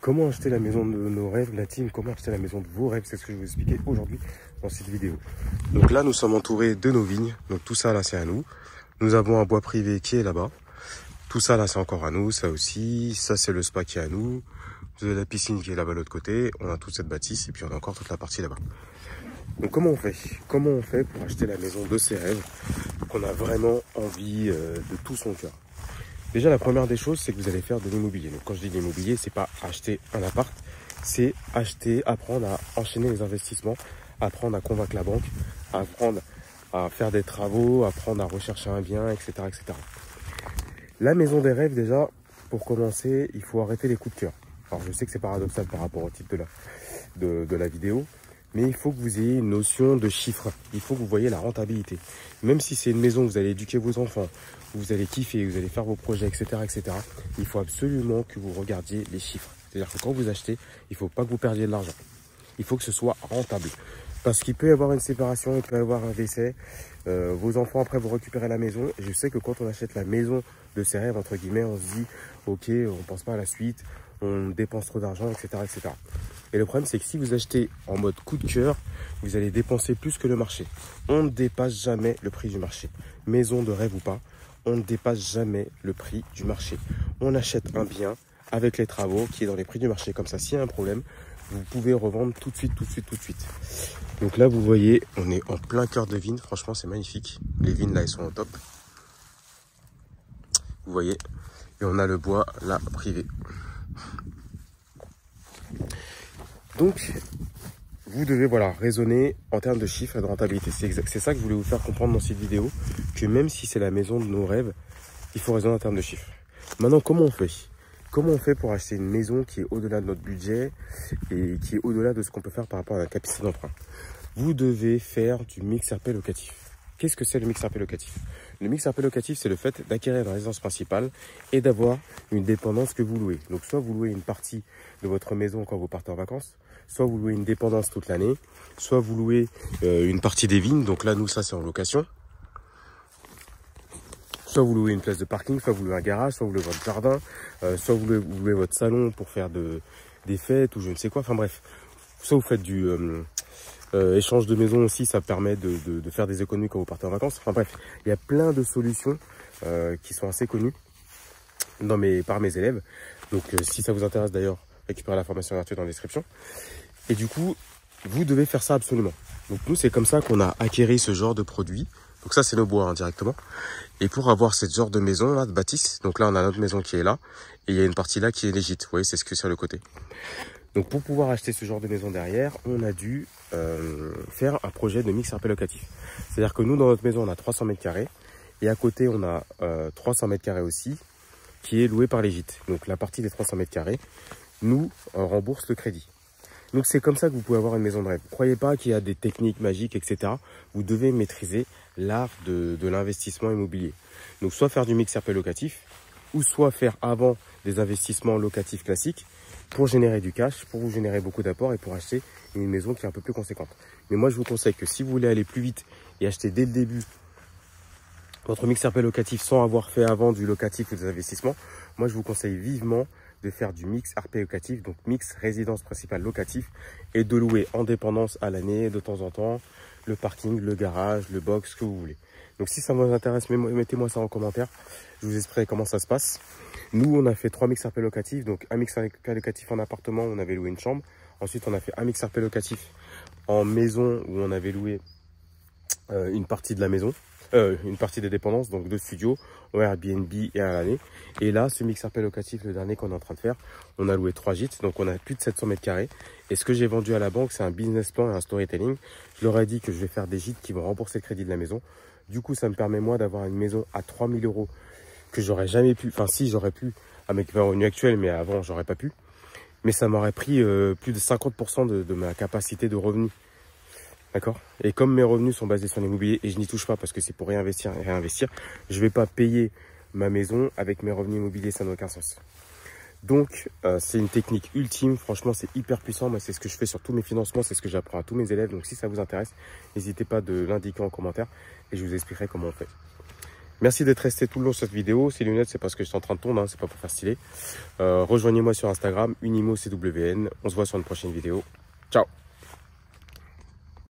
Comment acheter la maison de nos rêves, la team, comment acheter la maison de vos rêves, c'est ce que je vais vous expliquer aujourd'hui dans cette vidéo. Donc là, nous sommes entourés de nos vignes, donc tout ça là, c'est à nous. Nous avons un bois privé qui est là-bas. Tout ça là, c'est encore à nous, ça aussi. Ça, c'est le spa qui est à nous. Vous avez la piscine qui est là-bas de l'autre côté. On a toute cette bâtisse et puis on a encore toute la partie là-bas. Donc comment on fait? Comment on fait pour acheter la maison de ses rêves qu'on a vraiment envie de tout son cœur? Déjà, la première des choses, c'est que vous allez faire de l'immobilier. Donc quand je dis de l'immobilier, c'est pas acheter un appart, c'est acheter, apprendre à enchaîner les investissements, apprendre à convaincre la banque, apprendre à faire des travaux, apprendre à rechercher un bien, etc., etc. La maison des rêves, déjà, pour commencer, il faut arrêter les coups de cœur. Alors je sais que c'est paradoxal par rapport au titre de la vidéo, mais il faut que vous ayez une notion de chiffre. Il faut que vous voyez la rentabilité. Même si c'est une maison où vous allez éduquer vos enfants, où vous allez kiffer, vous allez faire vos projets, etc., etc., il faut absolument que vous regardiez les chiffres. C'est-à-dire que quand vous achetez, il ne faut pas que vous perdiez de l'argent. Il faut que ce soit rentable. Parce qu'il peut y avoir une séparation, il peut y avoir un décès. Vos enfants, après, vous récupérez la maison. Et je sais que quand on achète la maison de ses rêves, entre guillemets, on se dit, ok, on ne pense pas à la suite, on dépense trop d'argent, etc., etc. Et le problème, c'est que si vous achetez en mode coup de cœur, vous allez dépenser plus que le marché. On ne dépasse jamais le prix du marché. Maison de rêve ou pas, on ne dépasse jamais le prix du marché. On achète un bien avec les travaux qui est dans les prix du marché. Comme ça, s'il y a un problème, vous pouvez revendre tout de suite, tout de suite, tout de suite. Donc là, vous voyez, on est en plein cœur de vignes. Franchement, c'est magnifique. Les vignes, là, elles sont au top. Vous voyez. Et on a le bois, là, privé. Donc, vous devez raisonner en termes de chiffres et de rentabilité. C'est ça que je voulais vous faire comprendre dans cette vidéo, que même si c'est la maison de nos rêves, il faut raisonner en termes de chiffres. Maintenant, comment on fait? Comment on fait pour acheter une maison qui est au-delà de notre budget et qui est au-delà de ce qu'on peut faire par rapport à la capacité d'emprunt? Vous devez faire du mix RP locatif. Qu'est-ce que c'est le mix RP locatif? Le mix RP locatif, c'est le fait d'acquérir une résidence principale et d'avoir une dépendance que vous louez. Donc, soit vous louez une partie de votre maison quand vous partez en vacances, soit vous louez une dépendance toute l'année, soit vous louez une partie des vignes. Donc là, nous, ça, c'est en location. Soit vous louez une place de parking, soit vous louez un garage, soit vous louez votre jardin, soit vous louez votre salon pour faire des fêtes ou je ne sais quoi. Enfin bref, soit vous faites du échange de maison aussi, ça permet de faire des économies quand vous partez en vacances. Enfin bref, il y a plein de solutions qui sont assez connues par mes élèves. Donc si ça vous intéresse d'ailleurs, récupérez la formation gratuite dans la description. Et du coup, vous devez faire ça absolument. Donc nous, c'est comme ça qu'on a acquéri ce genre de produit. Donc ça, c'est nos bois directement. Et pour avoir ce genre de maison là, de bâtisse, donc là, on a notre maison qui est là. Et il y a une partie là qui est légite. Vous voyez, c'est ce que sur le côté. Donc pour pouvoir acheter ce genre de maison derrière, on a dû faire un projet de mix RP locatif. C'est-à-dire que nous, dans notre maison, on a 300 mètres carrés. Et à côté, on a 300 mètres carrés aussi, qui est loué par les gîtes. Donc la partie des 300 mètres carrés nous rembourse le crédit. Donc c'est comme ça que vous pouvez avoir une maison de rêve. Ne croyez pas qu'il y a des techniques magiques, etc. Vous devez maîtriser l'art de l'investissement immobilier. Donc soit faire du mix RP locatif, ou soit faire avant des investissements locatifs classiques pour générer du cash, pour vous générer beaucoup d'apports et pour acheter une maison qui est un peu plus conséquente. Mais moi je vous conseille que si vous voulez aller plus vite et acheter dès le début votre mix RP locatif sans avoir fait avant du locatif ou des investissements, moi je vous conseille vivement de faire du mix RP locatif, donc mix résidence principale locatif, et de louer en dépendance à l'année, de temps en temps, le parking, le garage, le box, ce que vous voulez. Donc si ça vous intéresse, mettez-moi ça en commentaire, je vous expliquerai comment ça se passe. Nous, on a fait 3 mix RP locatifs, donc un mix RP locatif en appartement, on avait loué une chambre. Ensuite, on a fait un mix RP locatif en maison, où on avait loué une partie de la maison. Une partie des dépendances, donc 2 studios, un Airbnb et un à l'année. Et là, ce mix RP locatif, le dernier qu'on est en train de faire, on a loué 3 gîtes, donc on a plus de 700 mètres carrés. Et ce que j'ai vendu à la banque, c'est un business plan et un storytelling. Je leur ai dit que je vais faire des gîtes qui vont rembourser le crédit de la maison. Du coup, ça me permet moi d'avoir une maison à 3 000 € que j'aurais jamais pu, enfin si j'aurais pu avec mes revenus actuels, mais avant j'aurais pas pu. Mais ça m'aurait pris plus de 50% de ma capacité de revenus. D'accord? Et comme mes revenus sont basés sur l'immobilier et je n'y touche pas parce que c'est pour réinvestir et réinvestir, je ne vais pas payer ma maison avec mes revenus immobiliers, ça n'a aucun sens. Donc, c'est une technique ultime. Franchement, c'est hyper puissant. Moi, c'est ce que je fais sur tous mes financements. C'est ce que j'apprends à tous mes élèves. Donc, si ça vous intéresse, n'hésitez pas de l'indiquer en commentaire et je vous expliquerai comment on fait. Merci d'être resté tout le long de cette vidéo. Ces lunettes, c'est parce que je suis en train de tourner, hein, c'est pas pour faire stylé. Rejoignez-moi sur Instagram, UnimoCWN. On se voit sur une prochaine vidéo. Ciao.